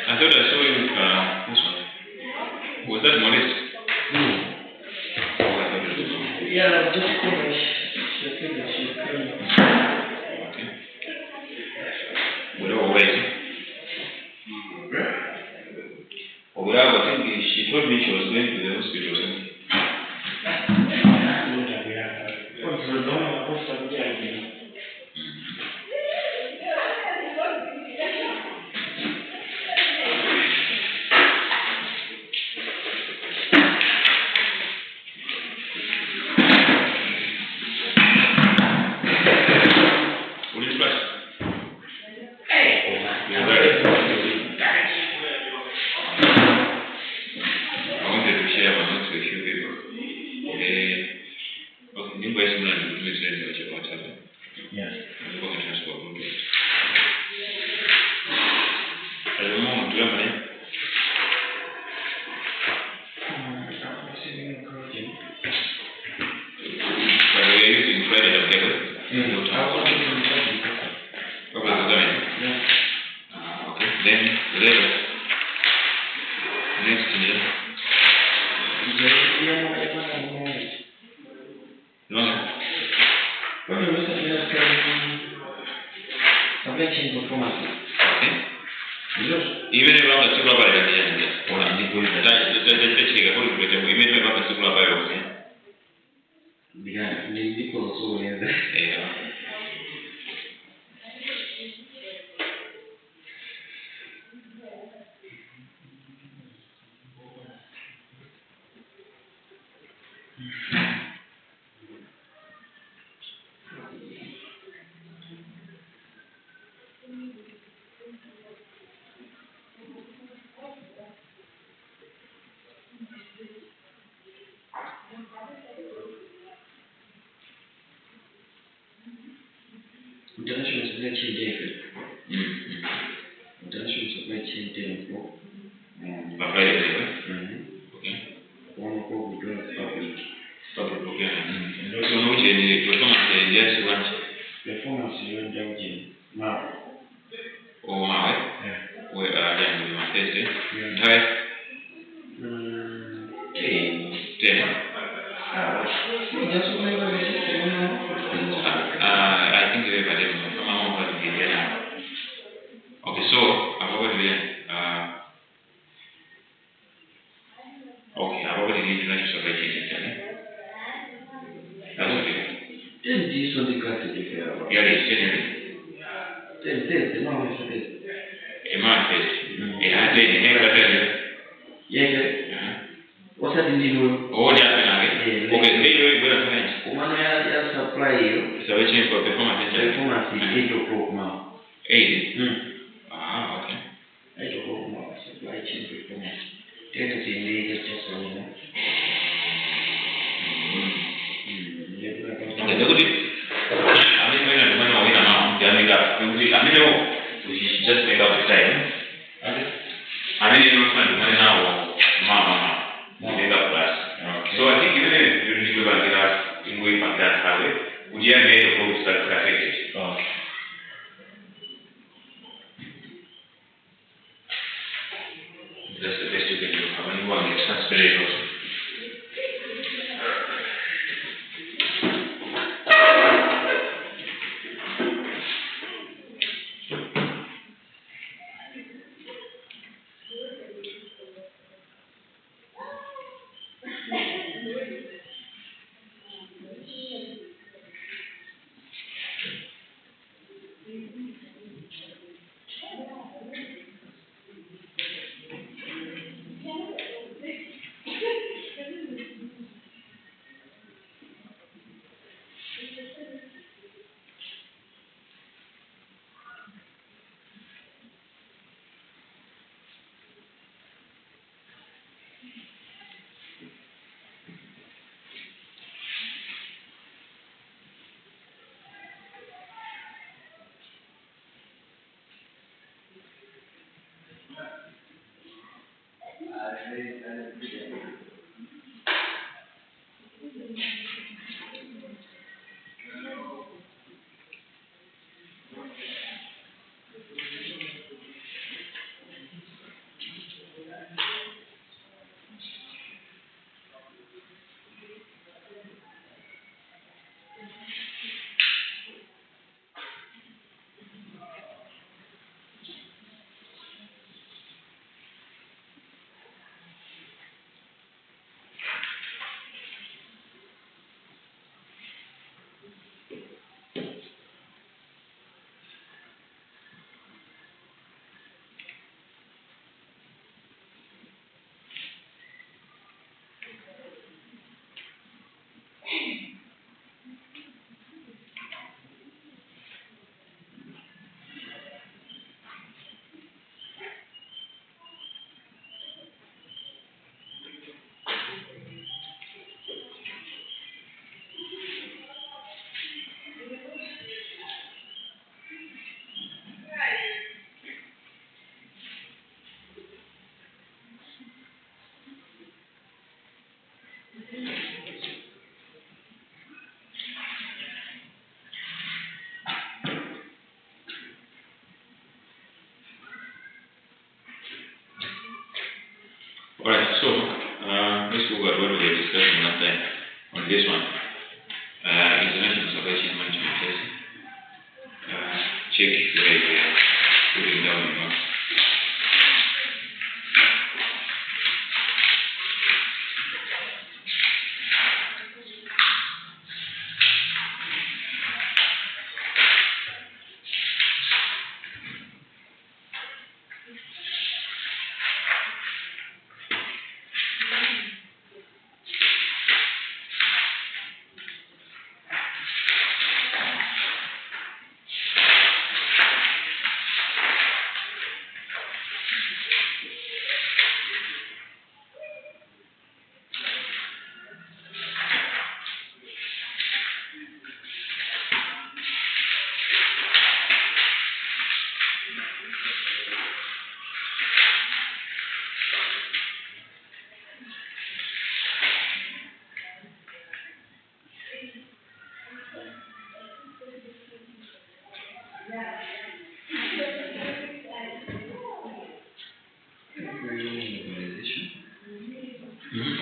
I thought I saw you this one. Was that modest? Oh, I thought it was this one. Yeah, just finished. Okay. Well, always. Oh, well, I think she told me she was going to the hospital or something. Even if I'm a supervisor, property international supply chain center. That's okay. Then this one the country to care about. Yeah, it's generally. Then the mom is a bit. A man says, it has been a name. Yes, sir. What's that in the room? Oh, that's okay. Okay, very good friends. One I supply you. So which is for performance? Performance is 8 o'clock now. 8? Ah, okay. 8 o'clock now. Supply chain performance. That is in the just so you know. Okay, so good. I mean, when I'm going to make up, I mean, we just make up the time. Okay. I mean, you know, when now, mama, make up class. Okay. So I think even if you need to go back in going back that highway, would you have made a whole start affected? Okay. That's the best you can do. I mean, you want to get transpiration also. Alright, so let's look at what we were discussing last time on this one. International supply chain management test. Check where we are putting down the notes.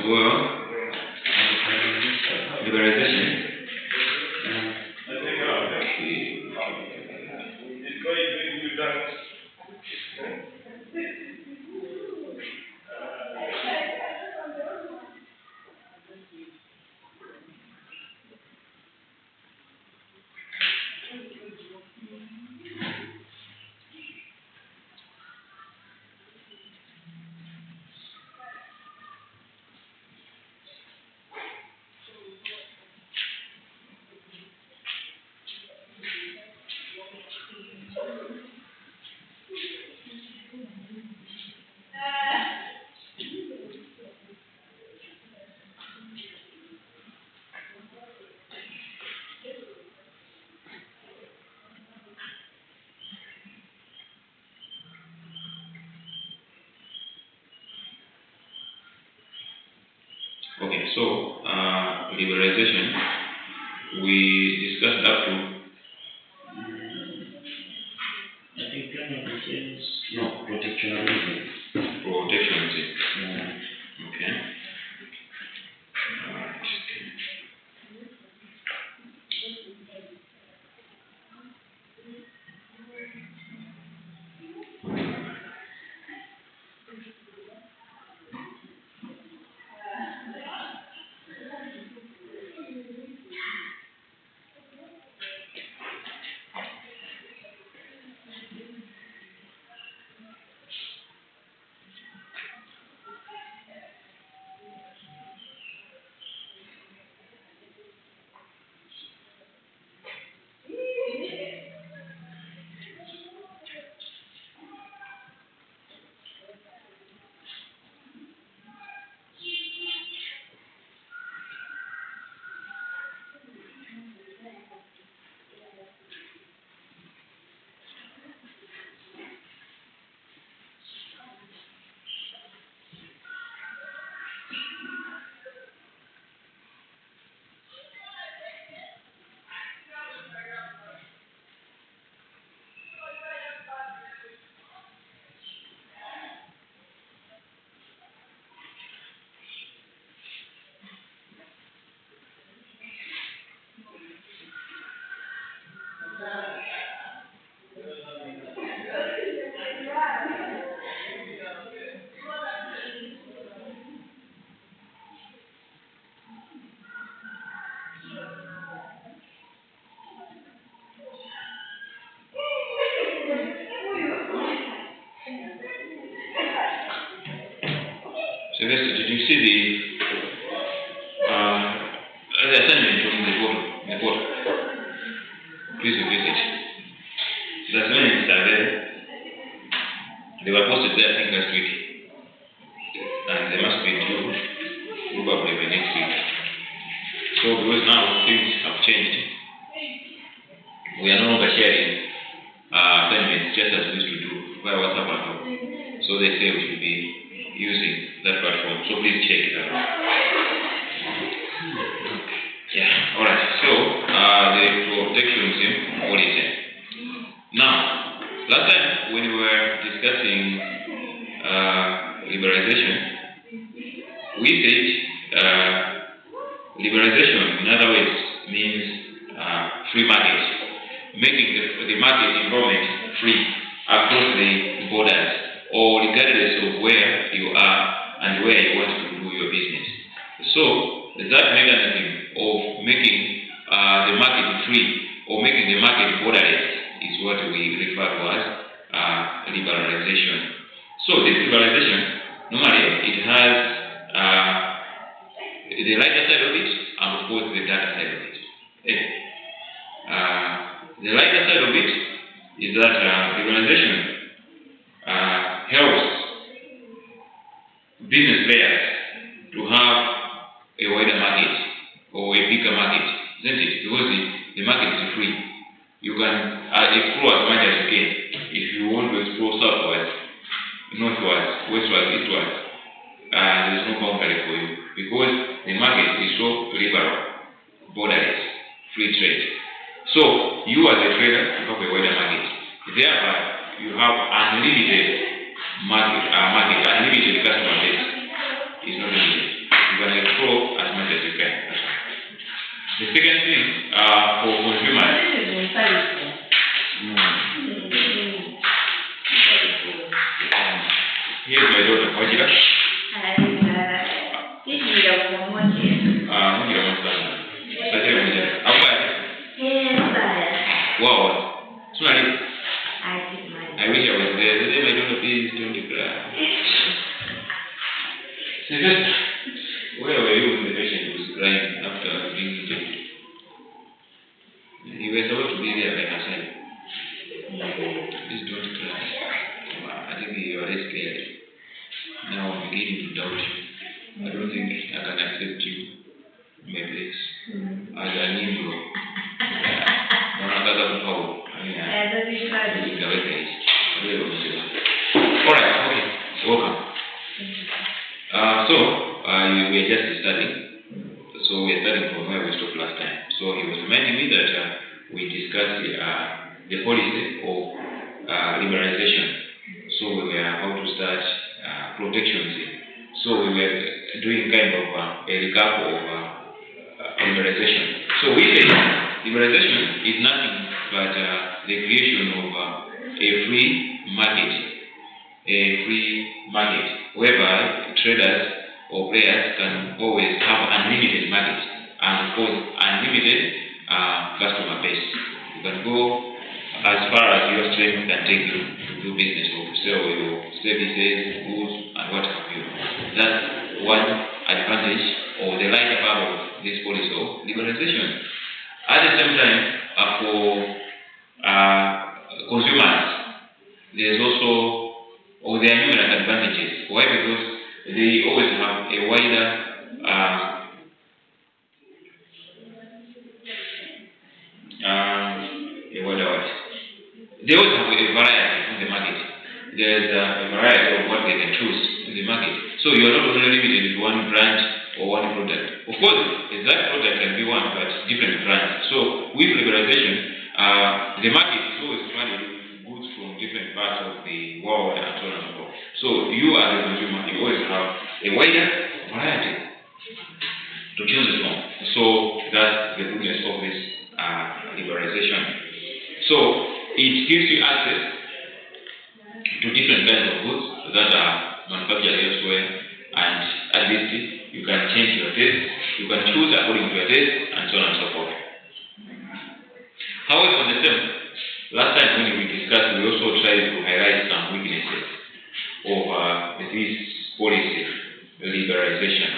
Well, liberalization. Okay, so liberalization, we discussed up to. I think no, protectionism. Protectionism. Yeah. Okay. Alright. So guys, did you see the assignment in the board? Please review it. The assignments are there. They were posted there, I think, last week. And they must be due probably by next week. So because now things have changed, we are no longer sharing assignments just as we used to do via WhatsApp and all. So they say we should be using that platform. So please check it out. Yeah, alright. So the protectionism policy. Now, last time when we were discussing liberalization, we said liberalization, in other words, means free market, making the market environment free across the borders, or regardless of where you are and where you want to do your business. So that mechanism of making the market free or making the market borderless is what we refer to as liberalization. So this liberalization, normally it has the lighter side of it and of course the darker side of it. The lighter side of it is that liberalization helps business players to have a wider market or a bigger market, isn't it? Because the market is free. You can explore as much as you can. If you want to explore southwards, northwards, westwards, eastwards, there is no boundary for you because the market is so liberal, borderless, free trade. So you as a trader, you have a wider market. Thereby, you have unlimited unlimited customer base. It's not limited. You can explore as much as you can. The second thing for consumers. Here's my daughter. Wajira. Wow. Sorry. I wish I was there. The day my daughter, please don't cry. Where were you when the patient was crying after being injected? You were supposed to be there by her side. Please don't cry. I think you are scared. Now I'm beginning to doubt you. I don't think I can accept you in my place. As an Negro. Alright, okay. Welcome. We are just studying. So we are starting from where we stopped last time. So he was reminding me that we discussed the policy of liberalization. So we were about to start protectionism. So we were doing kind of a recap of liberalization. So we say liberalization is nothing but the creation of a free market whereby traders or players can always have unlimited market and of course unlimited customer base. You can go as far as your strength can take you to do business or to sell your services, goods, and what have you. That's one advantage or the lighter part of this policy of liberalization. At the same time, for consumers, there's also, or there are numerous advantages. Why? Because they always have a wider they always have a variety in the market. There's a variety of what they can choose in the market. So you're not only limited to one brand or one product. Of course, that product can be one, but different brands. So with liberalization, the market is always flooded with goods from different parts of the world and so on and so forth. So you as a consumer, you always have a wider variety to choose from. So that's the goodness of this liberalization. So it gives you access to different kinds of goods that are manufactured elsewhere, and at least you can change your taste, you can choose according to your taste, and so on and so forth. However, on the same, last time when we discussed, we also tried to highlight some weaknesses of this policy, liberalization.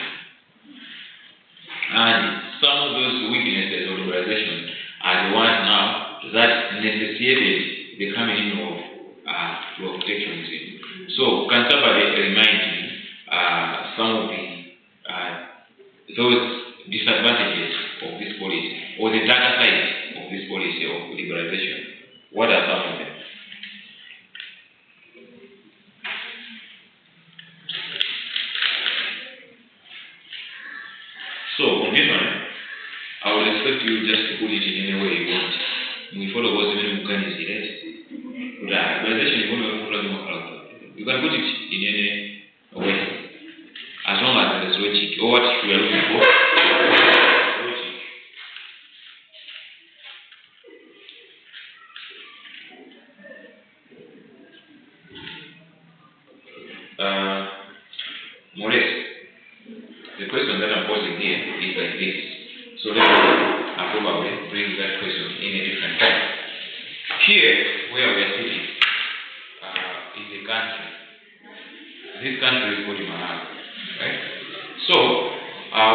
And some of those weaknesses of liberalization are the ones now that necessitated the coming in of protectionism. So can somebody remind me some of those disadvantages of this policy, or the darker side of this policy of liberalization? What are some of them? So on this one, I would expect you just to put it in any way you want. We follow what's the mechanism, right? Liberalization is one of you can put it in any way, as long as there's logic, or what we are looking for. Logic. More or less, the question that I'm posing here is like this. So let me probably bring that question in a different form. Here, where we are sitting, is a country. This country is called Malawi, right? So,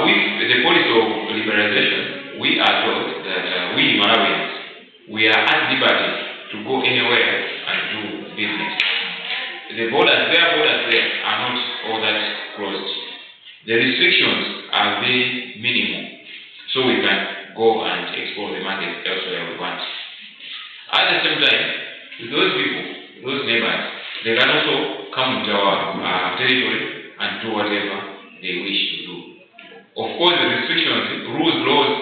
with the policy of liberalization, we are told that we Malawians, we are at liberty to go anywhere and do business. The borders, their borders there are not all that closed. The restrictions are very minimal, so we can go and explore the market elsewhere we want. At the same time, those people, those neighbors, they can also come into our territory and do whatever they wish to do. Of course, the restrictions, rules, laws,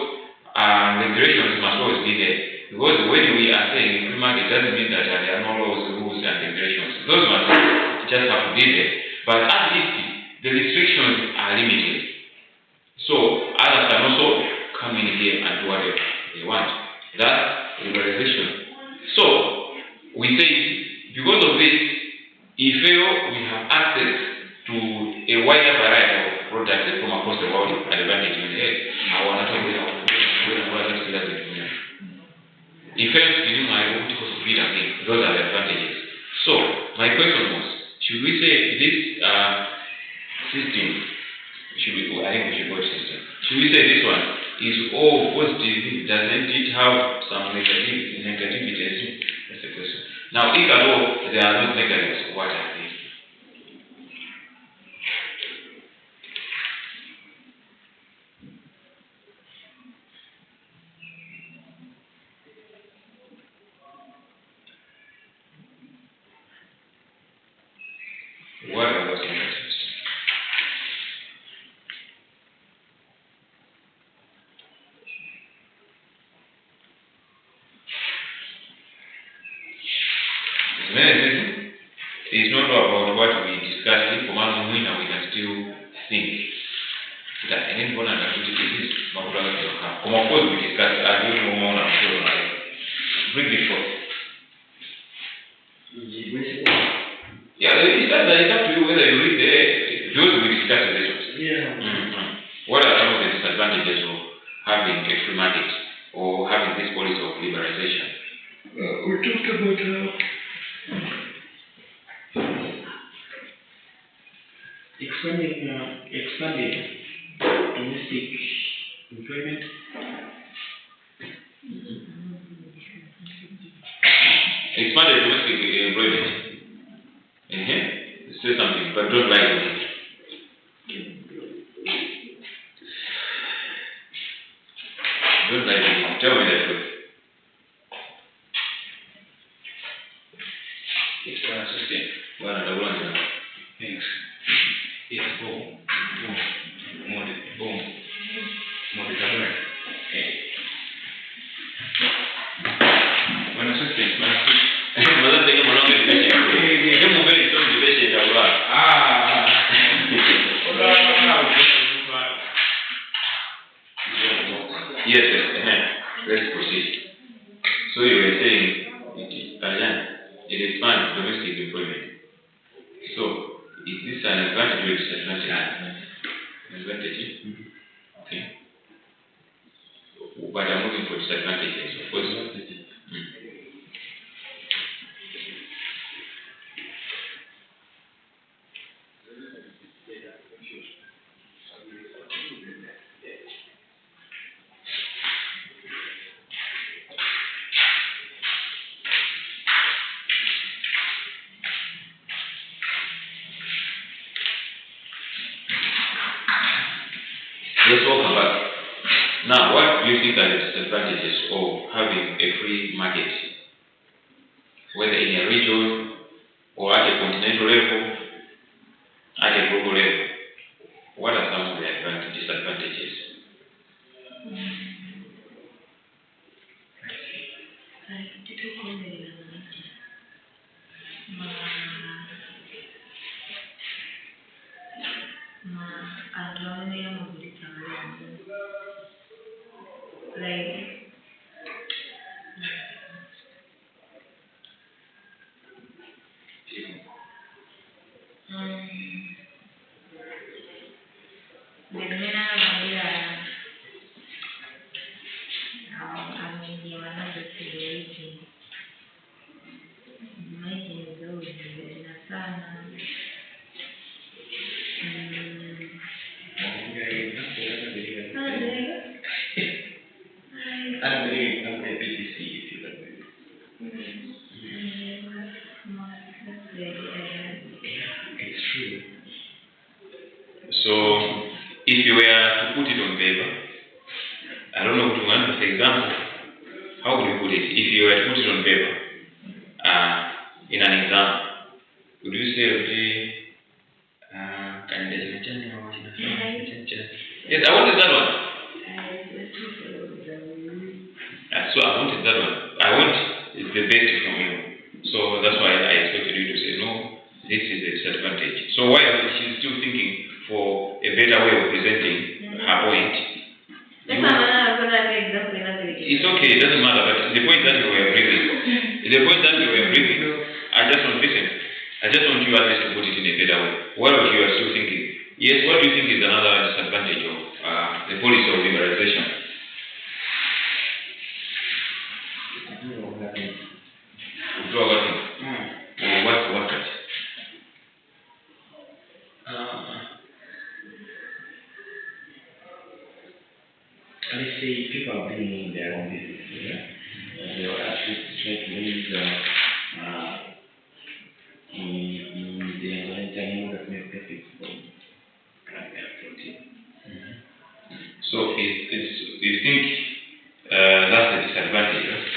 and regulations must always be there. Because when we are saying free market, it doesn't mean that there are no laws, rules, and regulations. Those ones just have to be there. But at least the restrictions are limited. So others can also come in here and do whatever they want. That's liberalization. So we say, because of this, if we have access to a wider variety of products from across the world, advantage in the head. If those are the advantages. So my question was, should we say this system, I think we should go to system. Should we say this one is all positive? Doesn't it have some negativities? That's the question. Now, if at all there are no negatives, what are they? What are those negatives? think that any one and this is Mahura. Come of course we discuss I don't know more I'm sure like bring it forth. Yeah, it's up to you whether you read those we discussed this. Yeah. What are some of the disadvantages of having a free market or having this policy of liberalization? We talked about expanding domestic employment. Expanded domestic employment. Say something, but don't lie to me. Don't lie to me. Tell me the truth. It's consistent. Well, I don't want to know. Thanks. It's boom. Modificador. Bueno, eso es más. No te tengo nombre de leche. ¿Qué mujer son de leche de hablar? Yes, let's proceed. So you were saying, it expands domestic employment. So, is this an advantage or disadvantage? Advantage? Okay. But I'm looking for disadvantages, of course. Let's welcome back. Now, what do you think are the disadvantages of having a free market, whether in a region or at a continental level, at a global level? What are some of the disadvantages? So, if you were to put it on paper, I don't know to answer the example, how would you put it? If you were to put it on paper, in an exam, would you say, yes, I wanted that one. So I wanted that one. I want the best from you. So that's why I expected you to say, no, this is a disadvantage. So while she's still thinking for a better way of presenting her point, it's okay, it doesn't matter, but the point that you were bringing, I just want you at least to put it in a better way. What if you are still thinking? Yes, what do you think is another disadvantage of the policy of liberalization? Let's say people are bringing their own business, they are actually trying to use in the environment that may benefit from protein. So you think that's a disadvantage, right?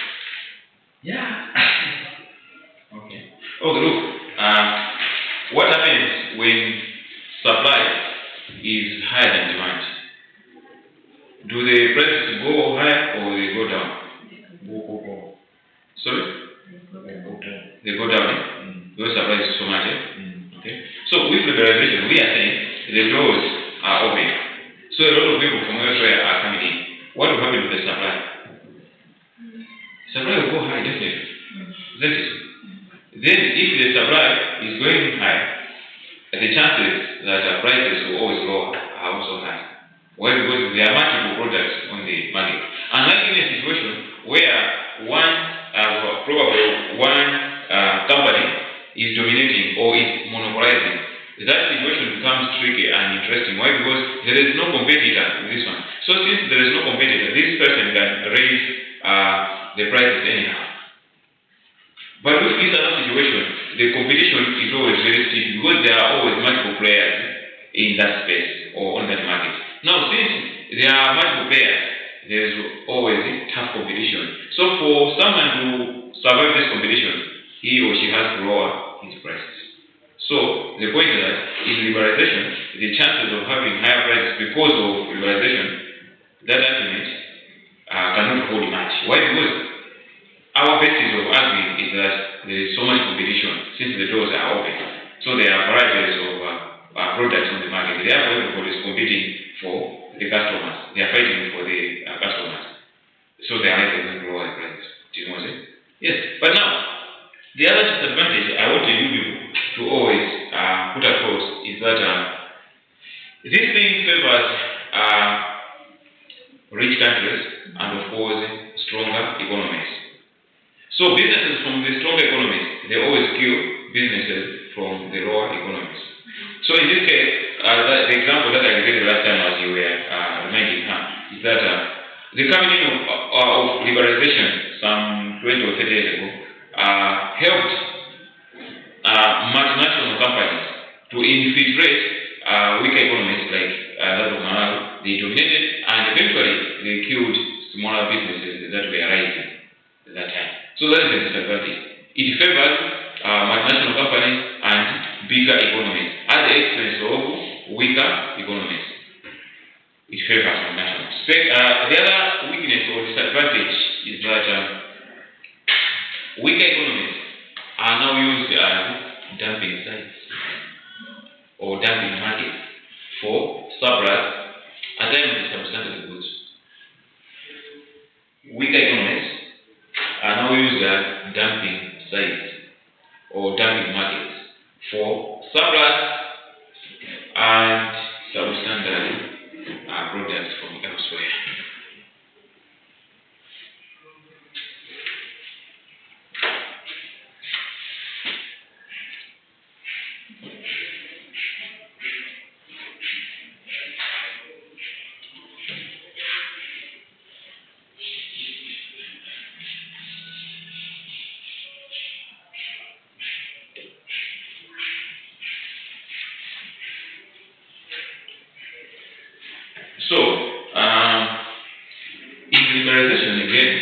Yeah. Okay. Oh, look. What happens when supply is higher than demand? Do the prices go higher or they go down? Go. Sorry? They go down. Because supply is so much. Okay. So with liberalization, we are saying the laws are open. So a lot of people from elsewhere are coming in. What will happen with the supply? Supply will go high, definitely. Isn't it? Then if the supply is going high, the chances that prices will always lower are also high. Why? Because there are multiple products on the market. Unlike in a situation where probably one company is dominating or is monopolizing, that situation becomes tricky and interesting. Why? Because there is no competitor in this one. So since there is no competitor, this person can raise the prices anyhow. But with this other situation, the competition is always very steep because there are always multiple players in that space or on that market. Now, since there are multiple players, there is always tough competition. So for someone to survive this competition, he or she has to lower his prices. So the point is that in liberalization, the chances of having higher prices because of liberalization, that argument cannot hold much. Why? Because our basis of arguing is that there is so much competition since the doors are open. So there are varieties of products on the market. Therefore, everybody is competing for the customers. They are fighting for the customers. So they are likely to lower the prices. Do you know what I'm saying? Yes. But now, the other disadvantage I want you people to always put across is that this thing favors rich countries and, of course, stronger economies. So businesses from the stronger economies, they always kill businesses from the lower economies. So in this case, the example that I gave last time as you were reminding her is that the coming in of liberalization some 20 or 30 years ago helped multinational companies to infiltrate weaker economies like that of Malawi. They dominated and eventually they killed smaller businesses that were rising at that time. So that is the disadvantage. It favors multinational companies and bigger economies at the expense of weaker economies. It favors multinationals. The other weakness or disadvantage is that weaker economies are now used as dumping sites or dumping markets for surplus at times of substandard goods. Weaker economies are now used as dumping sites or dumping markets for surplus and substandard products from elsewhere. So, in liberalization again,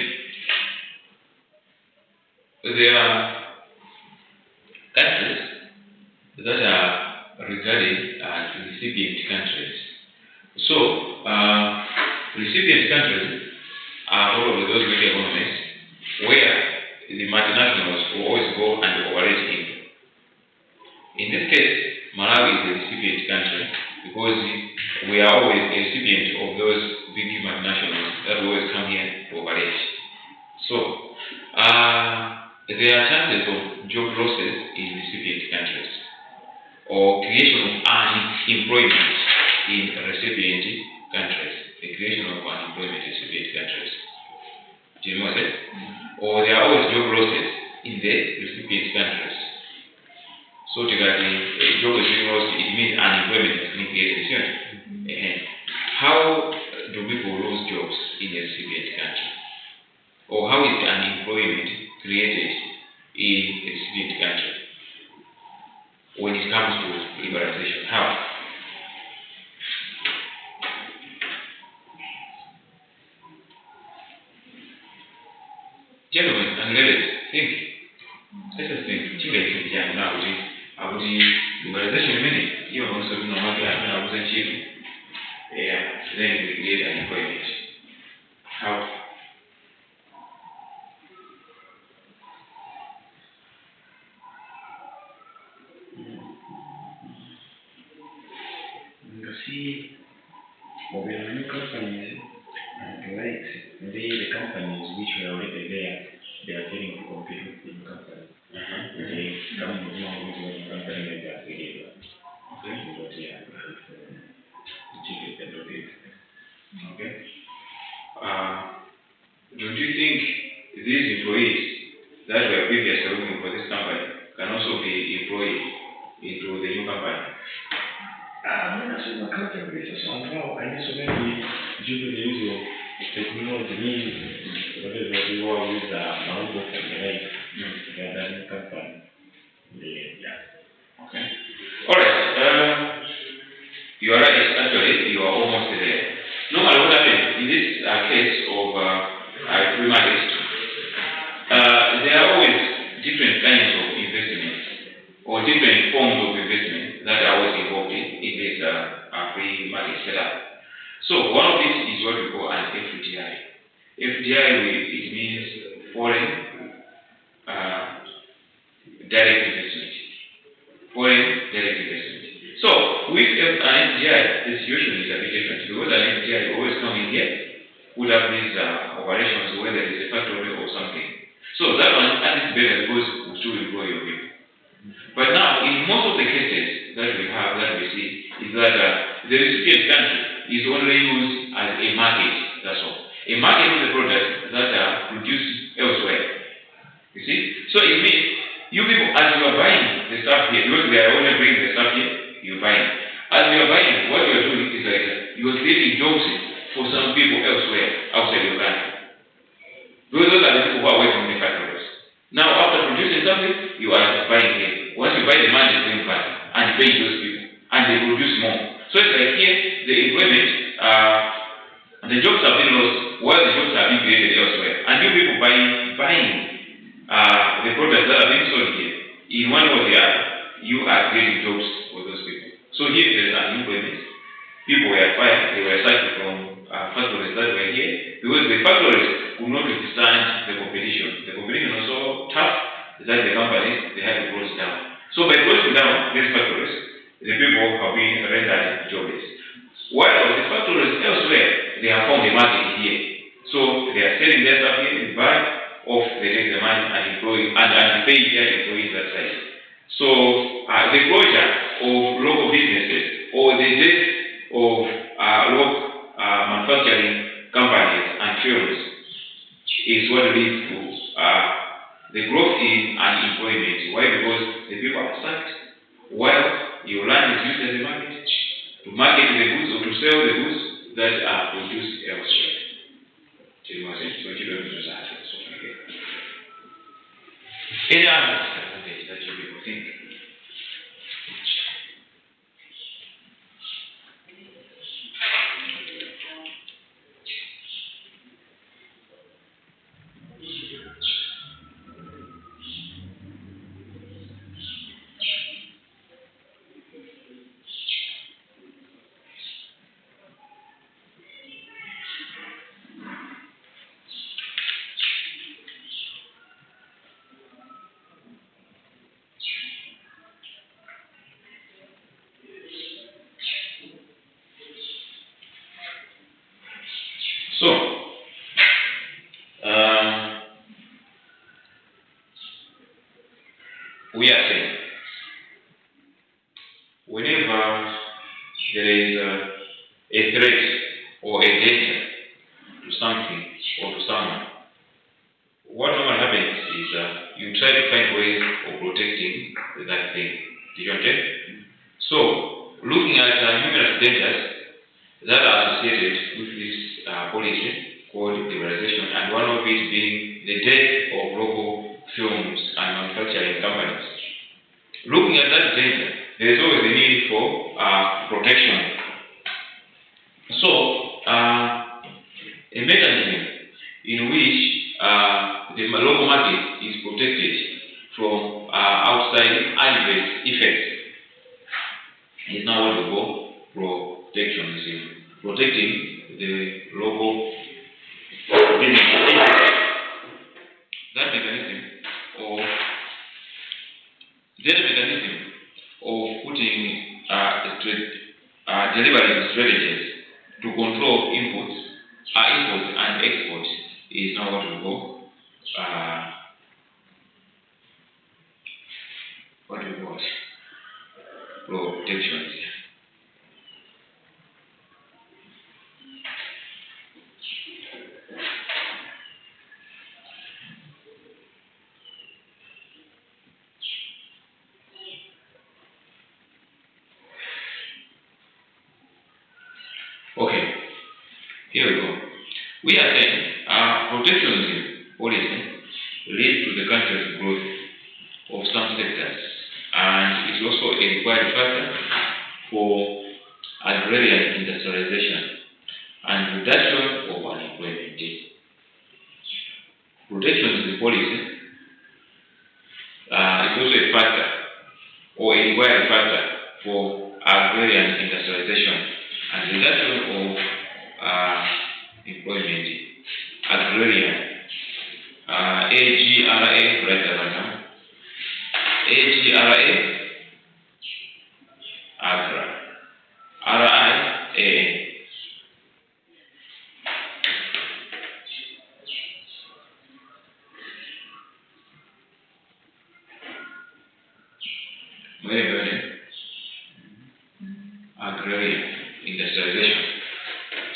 there are countries that are regarded as recipient countries. So, recipient countries are all of those weak economies where the multinationals will always go and operate in. In this case, Malawi is a recipient country because we are always a recipient of those big multinationals that always come here to operate. So, there are chances of job losses in recipient countries or creation of unemployment in recipient countries. The creation of unemployment in recipient countries. Do you know what I said? Or there are always job losses in the recipient countries. So to get the job is being lost, it means unemployment has been created. How do people lose jobs in a recipient country? Or how is unemployment created in a recipient country when it comes to liberalization? How? Gentlemen and ladies, think. Let us think. I would liberalization minute. You also know what I was achieving. Yeah, then we create unemployment. How? You see, But with the new companies, like the companies which were already there, they are failing to compete with the new companies. They come with one company and they are failing. But yeah, Okay. Don't you think these employees that were previously working for this company can also be employed into the new company? Nasema kama kabisa ambao aniso maybe due to the use of technology means whatever they were with mambo kwenye the new company. Yeah. Okay. Alright. You are right, actually you are almost there. Normally what happens in this case of free market, there are always different kinds of investments or different forms of investment that are always involved in this free market setup. So one of it is what we call an FDI. FDI, it means foreign direct investment. Foreign direct investment. So with an FDI, the situation is a bit different because an FDI always coming here would have these operations where there is a factory or something. So that one is better because we still employ your people. But now, in most of the cases that we have, that we see, is that the recipient country is only used as a market, that's all. A market of the products that are produced elsewhere. You see? So it means, you people, as you are buying the stuff here, because they are only bringing the stuff here, you're buying. As you are buying, what you are doing is like, you are creating jobs for some people elsewhere, outside your country. Those are the people who are working in the factories. Now, after producing something, you are buying here. Once you buy, the money is going back, and you pay those people, and they produce more. So it's like here, the employment, the jobs have been lost, while the jobs are being created elsewhere. And you people buying the products that are being sold here, in one way or the other, you are creating jobs for those people. So here there is unemployment. People were fired, they were sacked from factories that were here, because the factories could not withstand the competition. The competition was so tough that the companies, they had to close down. So by closing down these factories, the people have been rendered jobless. While the factories elsewhere, they have found a market here. So they are selling their stuff here, they buy off, they take the money and employ, and pay their employees that side. So the closure of local businesses or the death of local manufacturing companies and firms is what leads to the growth in unemployment. Why? Because the people are sacked. While your land is used as a market to market the goods or to sell the goods that are produced elsewhere. Any other disadvantage that you people think? So, we are saying, whenever there is a threat or a danger to something or to someone, what normally happens is you try to find ways of protecting that thing. Did you understand? So, looking at numerous dangers that are associated with this policy called liberalization, and one of it being the death of local films and manufacturing companies. Looking at that danger, there is always a need for protection. So, a mechanism in which the local market is protected from outside adverse effects is now what we call protectionism. Protecting the local business. That mechanism of putting delivering strategies to control imports and exports is now what we call protections. Okay, here we go. We are saying protectionism policy leads to the country's growth of some sectors, and it's also a required factor for agrarian industrialization and reduction of unemployment. Protectionism policy is also a factor or a required factor for agrarian industrialization and reduction of employment. Agrarian, AGRA, right around AGRA, Agra, RIA. Very good. Agrarian industrialization.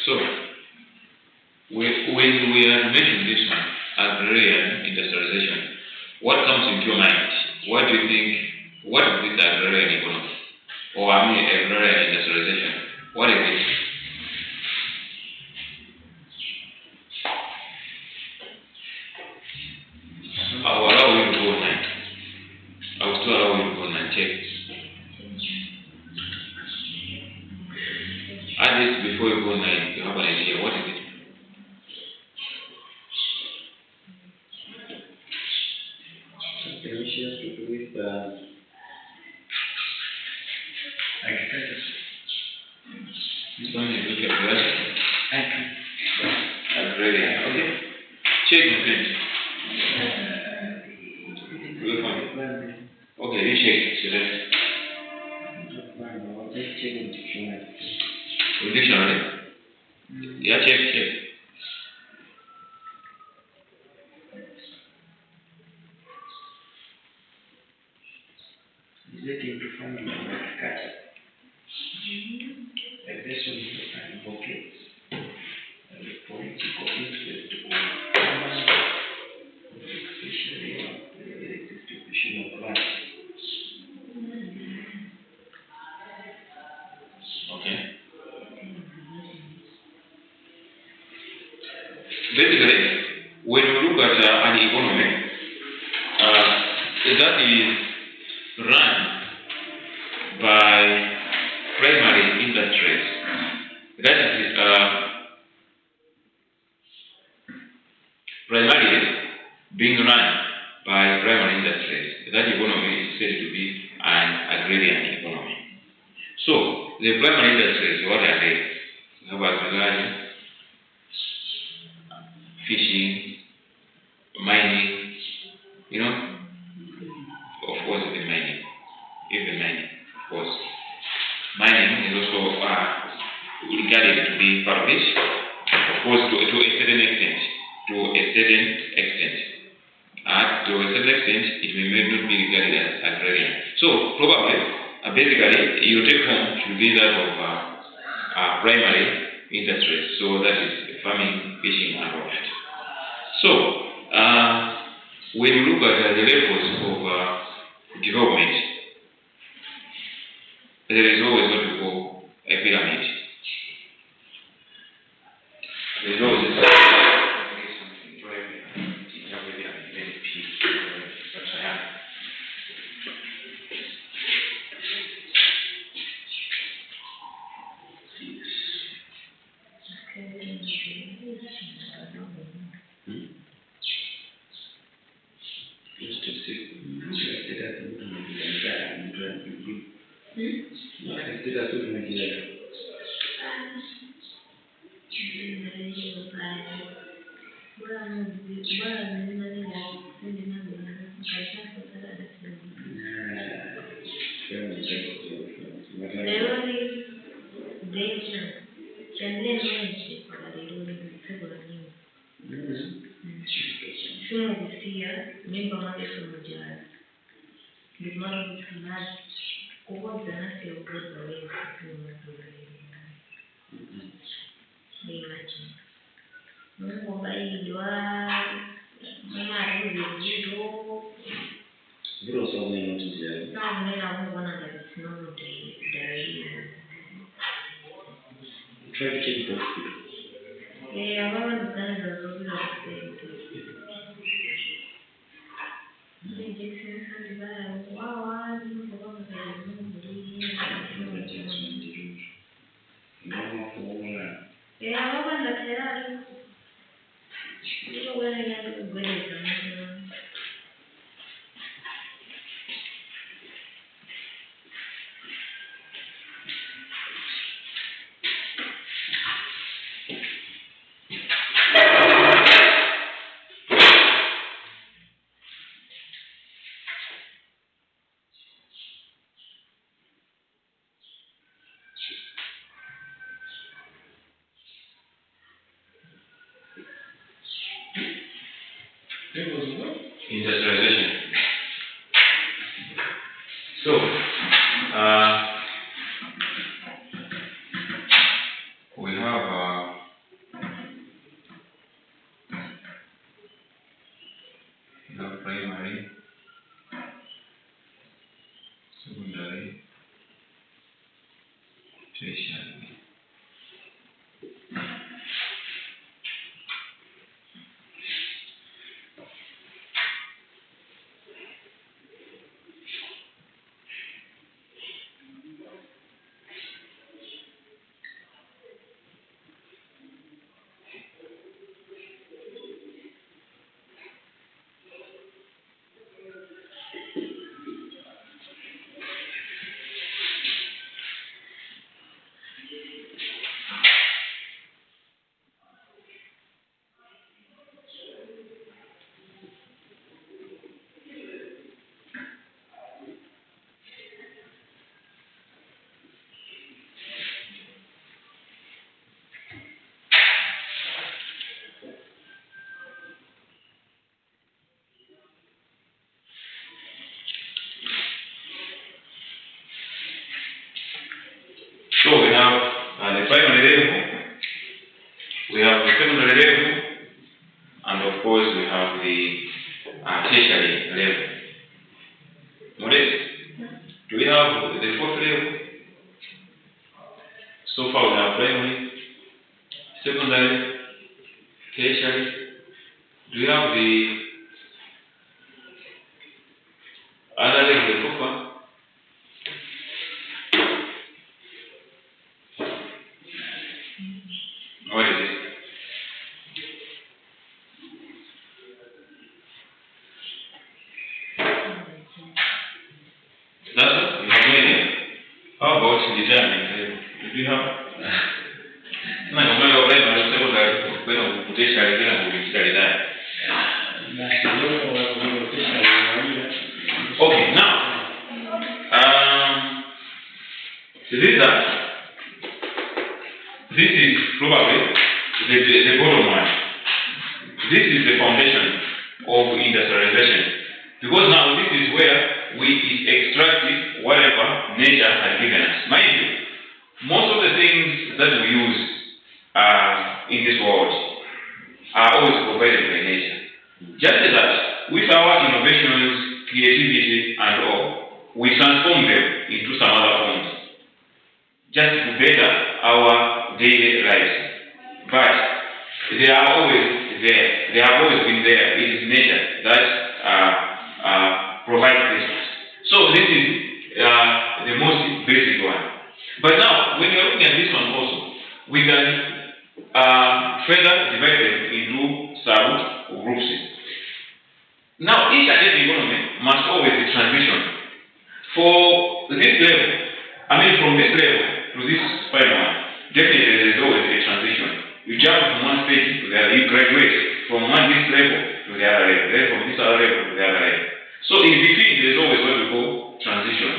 So, when we are mentioning this one, agrarian industrialization, what comes into your mind? What do you think? What is this agrarian economy? Or agrarian industrialization? What is it? I will allow you to go online. I will still allow you to go online. Check. At least before you go online, you have an idea. What is it? Issues to do with agriculture. This one is look at agrarian. Okay. Check my friend. Okay, you check. So that's dictionary. Yeah, check. Relating to farming and agriculture. Aggression advocates the political interest of farmers, especially the distribution of land. Okay. Basically, when we look at an economy that is run by primary industries, that is primarily being run by primary industries, that economy is said to be an agrarian economy. So, the primary industries, what are they? We have agriculture, fishing, mining, of course the mining, of course. Mining is also regarded to be part of it, of course to a certain extent. To a certain extent, it may not be regarded as agrarian. So probably, basically, your take home should be that of primary industries. So that is farming, fishing, and all that. So when you look at the levels of development, there is always what we call a pyramid. There is always a Chandelier nyingi kwa dalili msego na nyingi. Sumo kusia, mimba mmoja sumo jana. Limano mtumaji, kuwaza nasi ya ugoza wewe sumo mzuri. Ni imagine. Mungu baidwa, mama rudio. Bro, so many notices here. Na mnena Mungu anasimama dalili. Try to check the hospital. Yeah, I want to go to the hospital. Industrialization. So, we have primary, secondary, tertiary. So we have the primary level, we have the secondary level, and of course we have the tertiary level. Modest, do we have the fourth level? So far we have primary, secondary, tertiary. Do we have the other level, the fourth one? What is it? That's what we have no idea. How about determining? Do you have? Na kama leo leo ndio kwenda kutesha tena kujitahidi. Okay, now this is probably the bottom one. This is the foundation of industrialization, because now this is where we extract whatever nature has given us. Mind you, most of the things that we use in this world are always provided by nature. Just as that, with our innovations, creativity, and all, we transform them into some other forms, just to better our daily lives. But they are always there. They have always been there. It is nature that provides this. So this is the most basic one. But now, when you're looking at this one also, we can further divide them into sub-groups. Now, each and every economy must always be transition. For this level, from this level to this final one, definitely there is always a transition. You jump from one stage to the other, you graduate from this level to the other level, then from this other level to the other level. So in between, there is always what we call transition.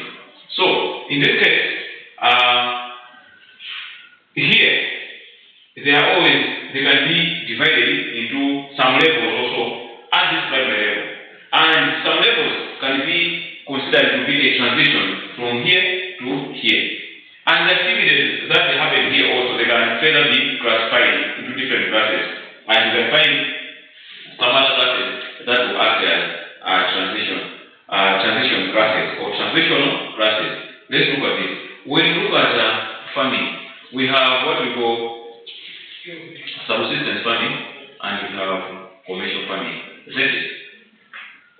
So in this case, here they can be divided into some levels also at this primary level. And some levels can be considered to be a transition from here to here. And the activities that they happen here also, they can further be classified into different classes. And you can find some other classes that will act as transition classes or transitional classes. Let's look at this. When you look at farming, we have what we call subsistence farming and we have commercial farming. Isn't it?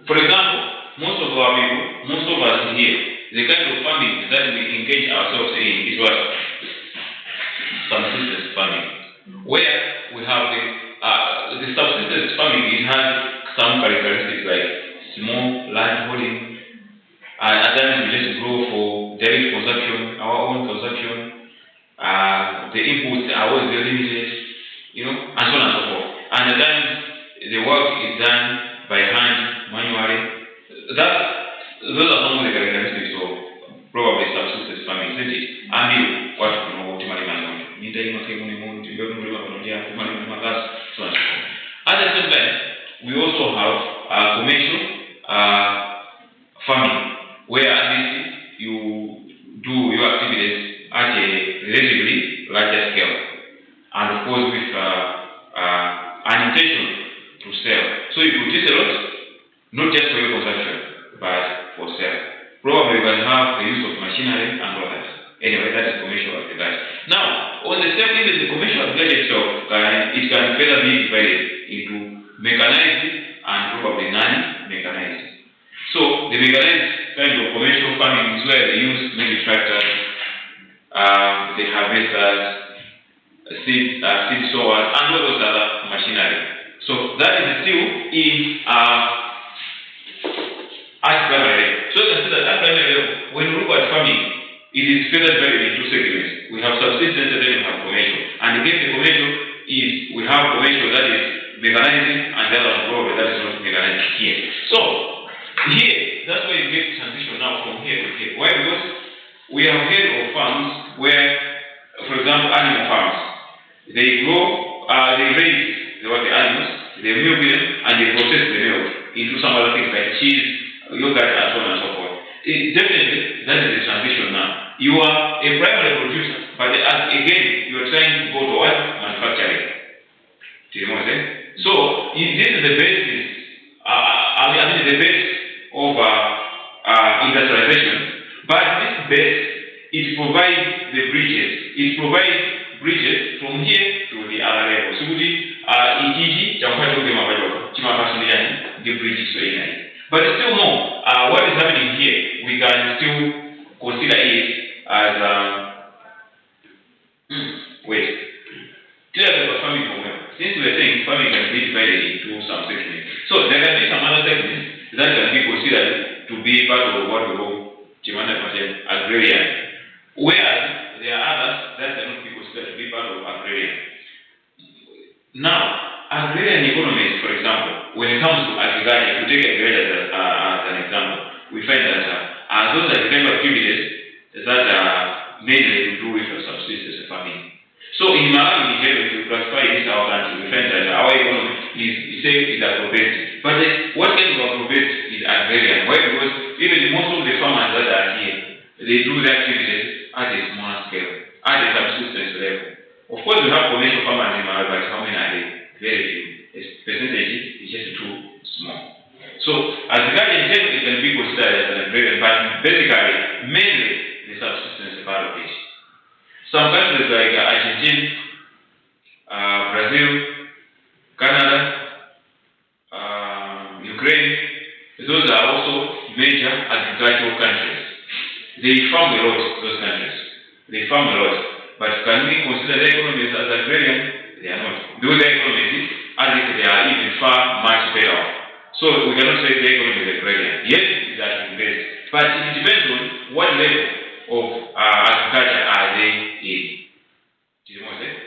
For example, most of us here, the kind of farming that we engage ourselves in is what? Subsistence farming. Where we have the subsistence farming, it has some characteristics like small land holding. At times we just grow for direct consumption, our own consumption. The inputs are always very limited, and so on and so forth. And at times the work is done by hand, manually. Those are some of the characteristics of probably subsistence farming, isn't it? And what ultimately so on and so forth. At the same time, we also have commercial farming, where at least you do your activities at a relatively larger scale, and of course with an intention to sell. So you produce a lot, not just for your consumption, but for sale. Probably you can have the use of machinery and all that. Anyway, that is commercial agriculture. Now, on the same thing, the commercial agriculture itself, it can further be divided into mechanized and probably non-mechanized. So the mechanized kind of commercial farming is where they use maybe tractors, the harvesters, seed sowers, and all those other machinery. So that is still in at primary level. So you can see that at primary level, when you look at farming, it is further divided into segments. We have subsistence and then we have commercial. And again, the commercial is, we have commercial that is mechanizing and the other one that is not mechanizing here. So, here, that's where you get transition now from here to here. Why? Because we have heard of farms where, for example, animal farms, they grow, they raise the animals, they milk them, and they process the milk into some other things like cheese, yogurt, and so on and so forth. Definitely, that is the transition now. You are a primary producer, but again, you are trying to go to what? Manufacturing. Do you know what I'm saying? So, this is the basis, the base of industrialization, but this base, it provides the bridges. It provides bridges from here to the other level. So, the bridges so but still more, what is happening here, we can still consider it as farming program. Since we are saying farming can be divided into some segments, so there can be some other segments that can be considered to be part of what we call agrarian, whereas there are others that cannot be considered to be part of agrarian. Now, agrarian economies, for example, when it comes to agriculture, if you take agriculture as an example, we find that those are the kind of activities that are mainly to do with subsistence farming. So in Malawi, if you classify this our country, we find that our economy is agro-based. But what kind of agro-based is agrarian? Why? Because even most of the farmers that are here, they do their activities at a small scale, at a subsistence level. Of course, we have commercial farmers in Malawi, but how many are they? Very few. Its percentage is just too small. So, agriculture in general can be considered as an agrarian, but basically, mainly the subsistence part of it. Some countries like Argentina, Brazil, Canada, Ukraine, those are also major agricultural countries. They farm a lot, those countries. They farm a lot. But can we consider their economies as agrarian? They are not. Because their economies, as if they are even far much better. So we cannot say their economy is agrarian. Yes, it is agriculture, but it depends on what level of agriculture are they in. Do you know what I'm saying?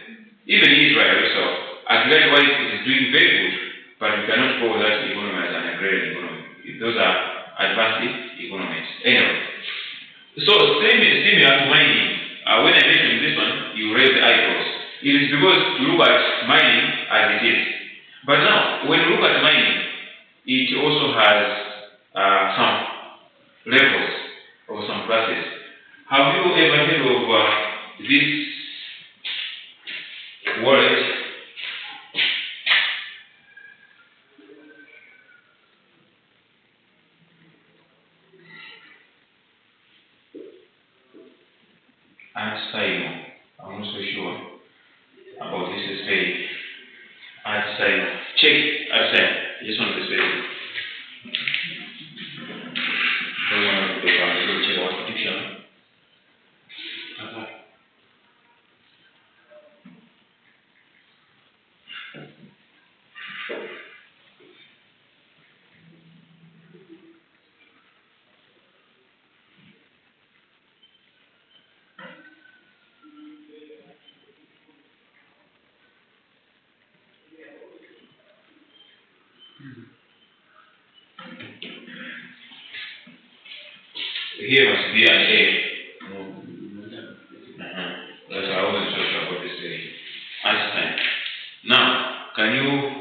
Even Israel itself, agriculture-wise, it is doing very good, but we cannot call that economy as an agrarian economy. Those are advanced economies. Anyway, so similar to mining, when I mentioned this one, you raise the eyebrows. It is because we look at mining as it is. But now, when you look at mining, it also has some levels or some classes. Have you ever heard of this word? Antisino. I'm not so sure about this spelling. Antisino. Check. Antisino. Just want to spell. Don't want to check out the dictionary. Here must be an A. That's why I wasn't so sure about this thing. Einstein. Now, can you